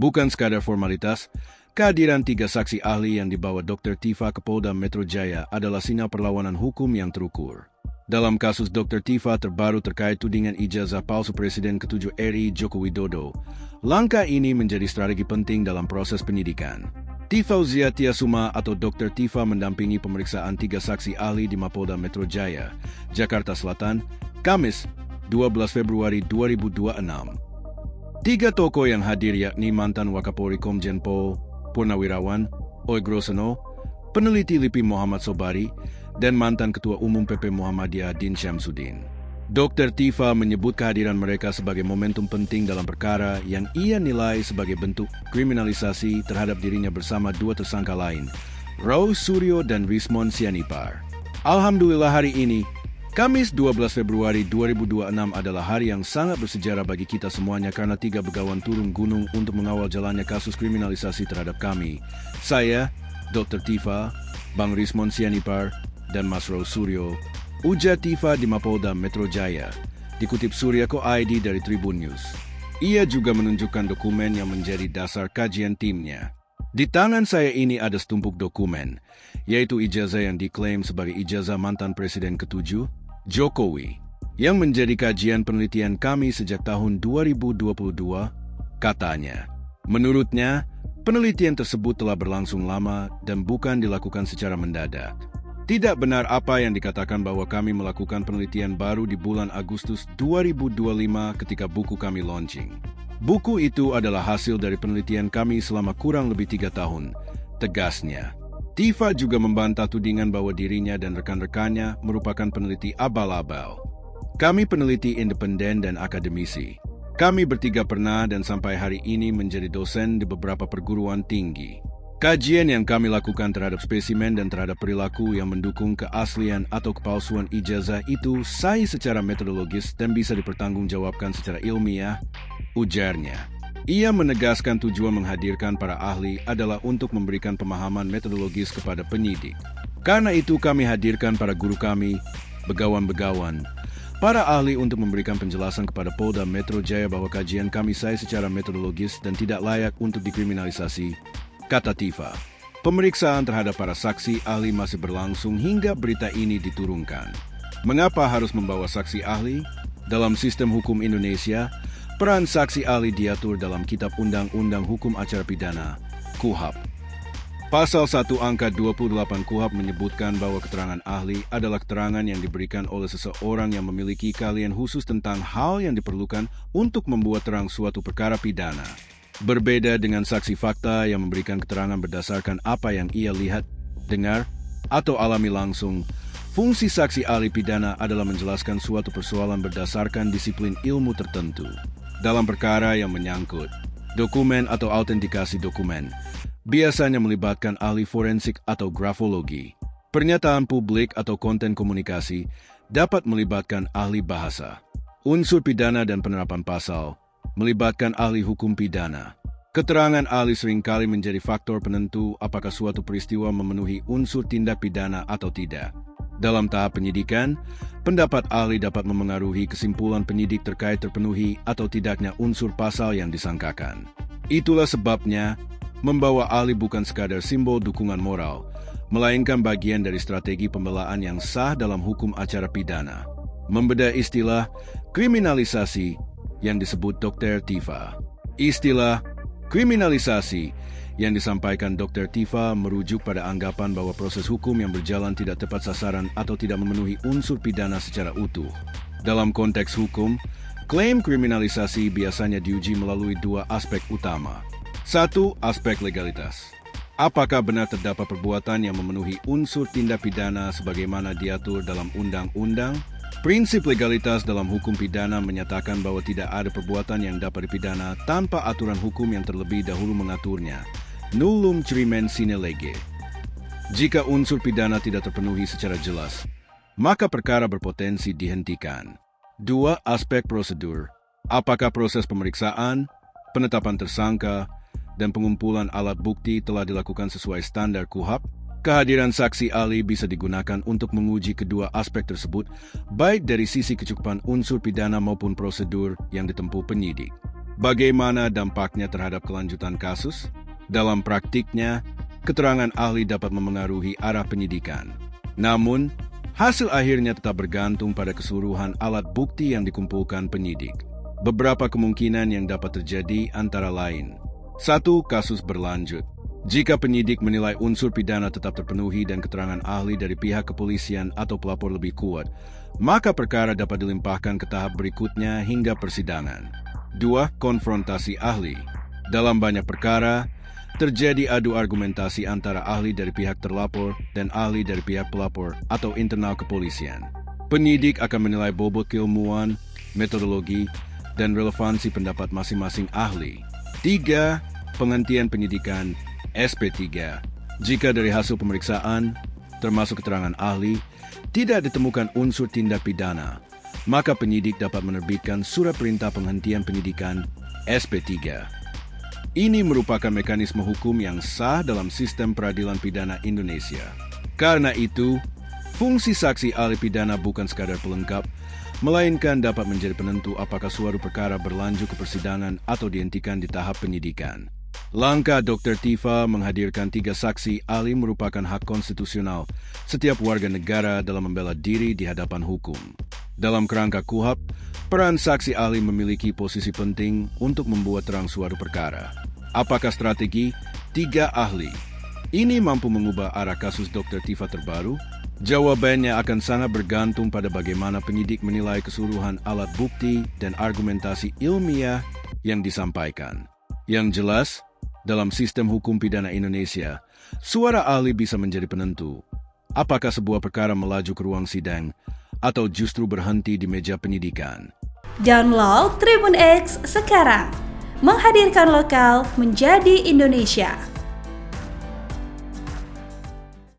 Bukan sekadar formalitas, kehadiran 3 saksi ahli yang dibawa Dr. Tifa ke Polda Metro Jaya adalah sinyal perlawanan hukum yang terukur. Dalam kasus Dr. Tifa terbaru terkait tudingan ijazah palsu Presiden ke-7 RI Joko Widodo, langkah ini menjadi strategi penting dalam proses penyidikan. Tifauzia Tiasuma atau Dr. Tifa mendampingi pemeriksaan 3 saksi ahli di Mapolda Metro Jaya, Jakarta Selatan, Kamis, 12 Februari 2026. 3 tokoh yang hadir yakni mantan Wakapolri Komjen Pol Purnawirawan Oegrosono, peneliti LIPI Muhammad Sobari, dan mantan Ketua Umum PP Muhammadiyah Din Syamsuddin. Dr. Tifa menyebut kehadiran mereka sebagai momentum penting dalam perkara yang ia nilai sebagai bentuk kriminalisasi terhadap dirinya bersama 2 tersangka lain, Raus Suryo dan Rismon Sianipar. Alhamdulillah hari ini, Kamis 12 Februari 2026 adalah hari yang sangat bersejarah bagi kita semuanya karena 3 begawan turun gunung untuk mengawal jalannya kasus kriminalisasi terhadap kami. Saya, Dr. Tifa, Bang Rismon Sianipar, dan Mas Raus Suryo, ujar Tifa di Mapolda Metro Jaya, dikutip Suryako ID dari Tribun News. Ia juga menunjukkan dokumen yang menjadi dasar kajian timnya. Di tangan saya ini ada setumpuk dokumen, yaitu ijazah yang diklaim sebagai ijazah mantan Presiden ke-7, Jokowi, yang menjadi kajian penelitian kami sejak tahun 2022, katanya. Menurutnya, penelitian tersebut telah berlangsung lama dan bukan dilakukan secara mendadak. Tidak benar apa yang dikatakan bahwa kami melakukan penelitian baru di bulan Agustus 2025 ketika buku kami launching. Buku itu adalah hasil dari penelitian kami selama kurang lebih 3 tahun, tegasnya. Tifa juga membantah tudingan bahwa dirinya dan rekan-rekannya merupakan peneliti abal-abal. Kami peneliti independen dan akademisi. Kami bertiga pernah dan sampai hari ini menjadi dosen di beberapa perguruan tinggi. Kajian yang kami lakukan terhadap spesimen dan terhadap perilaku yang mendukung keaslian atau kepalsuan ijazah itu sahih secara metodologis dan bisa dipertanggungjawabkan secara ilmiah, ujarnya. Ia menegaskan tujuan menghadirkan para ahli adalah untuk memberikan pemahaman metodologis kepada penyidik. Karena itu kami hadirkan para guru kami, begawan-begawan, para ahli untuk memberikan penjelasan kepada Polda Metro Jaya bahwa kajian kami sahih secara metodologis dan tidak layak untuk dikriminalisasi, kata Tifa. Pemeriksaan terhadap para saksi ahli masih berlangsung hingga berita ini diturunkan. Mengapa harus membawa saksi ahli? Dalam sistem hukum Indonesia, peran saksi ahli diatur dalam Kitab Undang-Undang Hukum Acara Pidana, KUHAP. Pasal 1 angka 28 KUHAP menyebutkan bahwa keterangan ahli adalah keterangan yang diberikan oleh seseorang yang memiliki keahlian khusus tentang hal yang diperlukan untuk membuat terang suatu perkara pidana. Berbeda dengan saksi fakta yang memberikan keterangan berdasarkan apa yang ia lihat, dengar, atau alami langsung, fungsi saksi ahli pidana adalah menjelaskan suatu persoalan berdasarkan disiplin ilmu tertentu. Dalam perkara yang menyangkut dokumen atau autentikasi dokumen, biasanya melibatkan ahli forensik atau grafologi. Pernyataan publik atau konten komunikasi dapat melibatkan ahli bahasa. Unsur pidana dan penerapan pasal melibatkan ahli hukum pidana. Keterangan ahli seringkali menjadi faktor penentu apakah suatu peristiwa memenuhi unsur tindak pidana atau tidak. Dalam tahap penyidikan, pendapat ahli dapat memengaruhi kesimpulan penyidik terkait terpenuhi atau tidaknya unsur pasal yang disangkakan. Itulah sebabnya, membawa ahli bukan sekadar simbol dukungan moral, melainkan bagian dari strategi pembelaan yang sah dalam hukum acara pidana. Membedah istilah kriminalisasi yang disebut Dr. Tifa. Istilah kriminalisasi yang disampaikan Dr. Tifa merujuk pada anggapan bahwa proses hukum yang berjalan tidak tepat sasaran atau tidak memenuhi unsur pidana secara utuh. Dalam konteks hukum, klaim kriminalisasi biasanya diuji melalui 2 aspek utama. 1. Aspek legalitas. Apakah benar terdapat perbuatan yang memenuhi unsur tindak pidana sebagaimana diatur dalam undang-undang? Prinsip legalitas dalam hukum pidana menyatakan bahwa tidak ada perbuatan yang dapat dipidana tanpa aturan hukum yang terlebih dahulu mengaturnya. Nullum crimen sine lege. Jika unsur pidana tidak terpenuhi secara jelas, maka perkara berpotensi dihentikan. 2. Aspek prosedur. Apakah proses pemeriksaan, penetapan tersangka, dan pengumpulan alat bukti telah dilakukan sesuai standar KUHAP? Kehadiran saksi ahli bisa digunakan untuk menguji kedua aspek tersebut, baik dari sisi kecukupan unsur pidana maupun prosedur yang ditempuh penyidik. Bagaimana dampaknya terhadap kelanjutan kasus? Dalam praktiknya, keterangan ahli dapat memengaruhi arah penyidikan. Namun, hasil akhirnya tetap bergantung pada keseluruhan alat bukti yang dikumpulkan penyidik. Beberapa kemungkinan yang dapat terjadi antara lain. 1. Kasus berlanjut. Jika penyidik menilai unsur pidana tetap terpenuhi dan keterangan ahli dari pihak kepolisian atau pelapor lebih kuat, maka perkara dapat dilimpahkan ke tahap berikutnya hingga persidangan. 2. Konfrontasi ahli. Dalam banyak perkara, terjadi adu argumentasi antara ahli dari pihak terlapor dan ahli dari pihak pelapor atau internal kepolisian. Penyidik akan menilai bobot keilmuan, metodologi, dan relevansi pendapat masing-masing ahli. 3. Penghentian penyidikan SP3. Jika dari hasil pemeriksaan, termasuk keterangan ahli, tidak ditemukan unsur tindak pidana, maka penyidik dapat menerbitkan surat perintah penghentian penyidikan SP3. Ini merupakan mekanisme hukum yang sah dalam sistem peradilan pidana Indonesia. Karena itu, fungsi saksi ahli pidana bukan sekadar pelengkap, melainkan dapat menjadi penentu apakah suatu perkara berlanjut ke persidangan atau dihentikan di tahap penyidikan. Langkah Dr. Tifa menghadirkan 3 saksi ahli merupakan hak konstitusional setiap warga negara dalam membela diri di hadapan hukum. Dalam kerangka KUHP, peran saksi ahli memiliki posisi penting untuk membuat terang suatu perkara. Apakah strategi 3 ahli ini mampu mengubah arah kasus Dr. Tifa terbaru? Jawabannya akan sangat bergantung pada bagaimana penyidik menilai keseluruhan alat bukti dan argumentasi ilmiah yang disampaikan. Yang jelas, dalam sistem hukum pidana Indonesia, suara ahli bisa menjadi penentu apakah sebuah perkara melaju ke ruang sidang atau justru berhenti di meja penyidikan. Download Tribun X sekarang, menghadirkan lokal menjadi Indonesia.